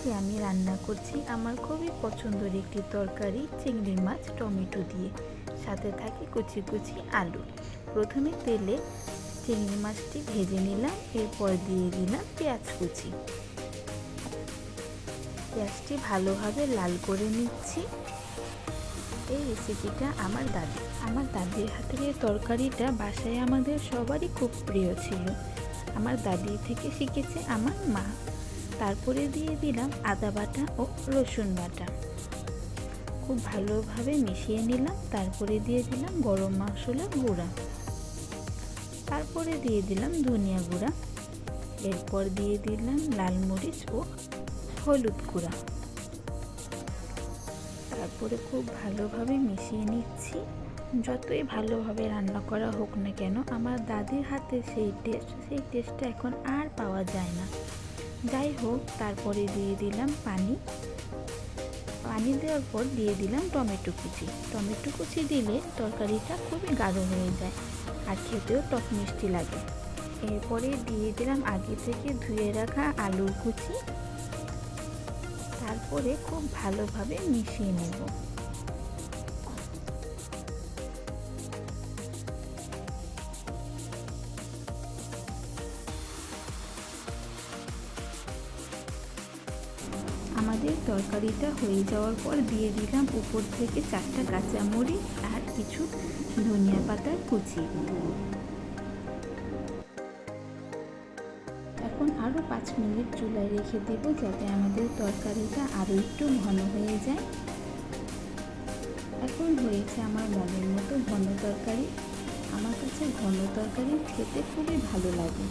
আজকে আমি রান্না করছি আমার খুবই পছন্দের একটি তরকারি, চিংড়ি মাছ টমেটো দিয়ে, সাথে থাকে কুচি কুচি আলু। প্রথমে তেলে চিংড়ি মাছটি ভেজে নিলাম, এরপর দিয়ে দিলাম পেঁয়াজ কুচি। পেঁয়াজটি ভালোভাবে লাল করে নিচ্ছি। এই রেসিপিটা আমার দাদির হাতের এই তরকারিটা বাসায় আমাদের সবারই খুব প্রিয় ছিল। আমার দাদির থেকে শিখেছে আমার মা। তারপরে দিয়ে দিলাম আদা বাটা ও রসুন বাটা, খুব ভালোভাবে মিশিয়ে নিলাম। তারপরে দিয়ে দিলাম গরম মশলা গুঁড়া, তারপরে দিয়ে দিলাম ধনিয়া গুঁড়া, এরপর দিয়ে দিলাম লাল মরিচ ও হলুদ গুঁড়া। তারপরে খুব ভালোভাবে মিশিয়ে নিচ্ছি। যতই ভালোভাবে রান্না করা হোক না কেন, আমার দাদির হাতে সেই টেস্টটা এখন আর পাওয়া যায় না। যাই হোক, তারপরে দিয়ে দিলাম পানি দেওয়ার পর দিয়ে দিলাম টমেটো কুচি দিলে তরকারিটা খুবই গাঢ় হয়ে যায় আর খেতেও টক মিষ্টি লাগে। এরপরে দিয়ে দিলাম আগে থেকে ধুয়ে রাখা আলুর কুচি, তারপরে খুব ভালোভাবে মিশিয়ে নেব। আমাদের তরকারিটা হয়ে যাওয়ার পর দিয়ে দিলাম উপর থেকে 4টা কাঁচামরিচ আর কিছু ধনিয়া পাতার কুচি। এখন আরও 5 মিনিট চুলায় রেখে দেব, যাতে আমাদের তরকারিটা আরও একটু ঘন হয়ে যায়। এখন হয়েছে আমার মনের মতো ঘন তরকারি। আমার কাছে ঘন তরকারি খেতে খুবই ভালো লাগে।